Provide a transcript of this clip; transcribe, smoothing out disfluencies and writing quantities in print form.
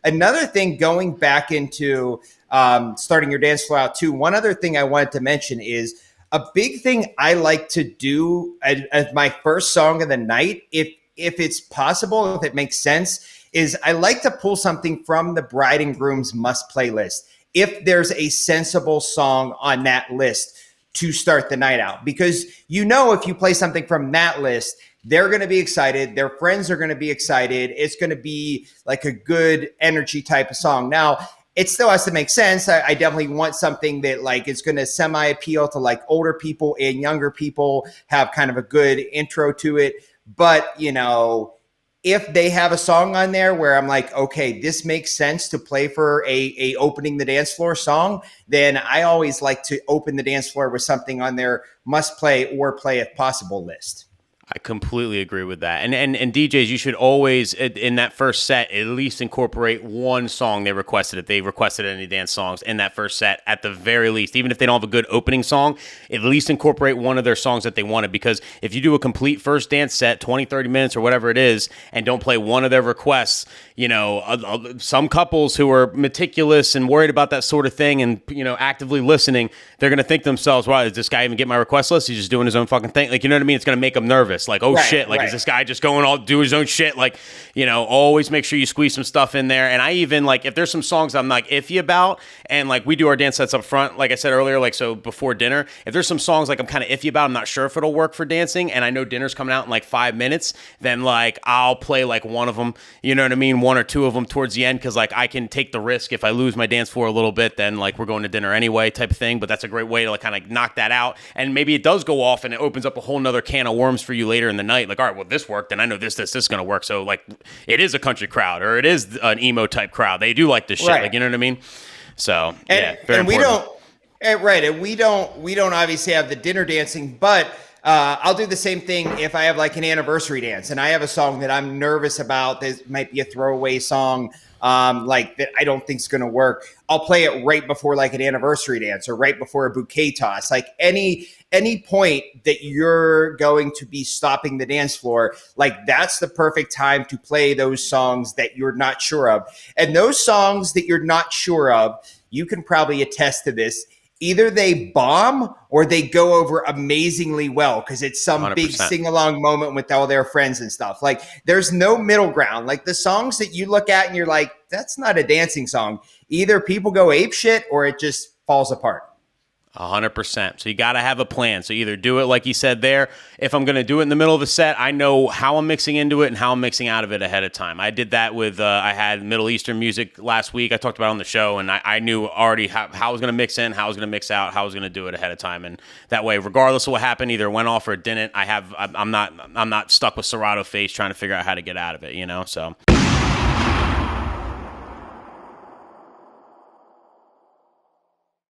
Another thing, going back into starting your dance floor out too, one other thing I wanted to mention is a big thing I like to do as my first song of the night, if it's possible, if it makes sense, is I like to pull something from the bride and groom's must playlist if there's a sensible song on that list to start the night out. Because if you play something from that list, they're going to be excited. Their friends are going to be excited. It's going to be like a good energy type of song. Now, it still has to make sense. I definitely want something that like is going to semi appeal to like older people and younger people, have kind of a good intro to it. But, if they have a song on there where I'm like, okay, this makes sense to play for a opening the dance floor song, then I always like to open the dance floor with something on their must play or play if possible list. I completely agree with that. And DJs, you should always, in that first set, at least incorporate one song they requested. If they requested any dance songs in that first set, at the very least, even if they don't have a good opening song, at least incorporate one of their songs that they wanted. Because if you do a complete first dance set, 20, 30 minutes or whatever it is, and don't play one of their requests, some couples who are meticulous and worried about that sort of thing and, actively listening, they're going to think to themselves, wow, is this guy even get my request list? He's just doing his own fucking thing. Like, you know what I mean? It's going to make them nervous. Like, oh, right, shit. Like, right. Is this guy just going all do his own shit? Like, always make sure you squeeze some stuff in there. And I even, like, if there's some songs I'm like iffy about, and like we do our dance sets up front, like I said earlier, like, so before dinner, if there's some songs like I'm kind of iffy about, I'm not sure if it'll work for dancing, and I know dinner's coming out in like 5 minutes, then like I'll play like one of them, you know what I mean? One or two of them towards the end, because like I can take the risk. If I lose my dance floor a little bit, then like we're going to dinner anyway type of thing. But that's a great way to like kind of knock that out. And maybe it does go off and it opens up a whole nother can of worms for you later in the night. Like, all right, well, this worked, and I know this is going to work. So like it is a country crowd, or it is an emo type crowd. They do like this shit. Right. Like, you know what I mean? So yeah, very and important. We don't obviously have the dinner dancing, but I'll do the same thing if I have like an anniversary dance and I have a song that I'm nervous about. This might be a throwaway song, like that I don't think is going to work. I'll play it right before like an anniversary dance or right before a bouquet toss. Like any point that you're going to be stopping the dance floor, like that's the perfect time to play those songs that you're not sure of. And those songs that you're not sure of, you can probably attest to this. Either they bomb or they go over amazingly well because it's some 100%. Big sing-along moment with all their friends and stuff. Like, there's no middle ground. Like, the songs that you look at and you're like, that's not a dancing song. Either people go ape shit or it just falls apart. 100%. So you got to have a plan. So either do it like you said there. If I'm going to do it in the middle of a set, I know how I'm mixing into it and how I'm mixing out of it ahead of time. I did that with, I had Middle Eastern music last week. I talked about it on the show, and I knew already how I was going to mix in, how I was going to mix out, how I was going to do it ahead of time. And that way, regardless of what happened, either it went off or it didn't, I'm not stuck with Serato face trying to figure out how to get out of it, so.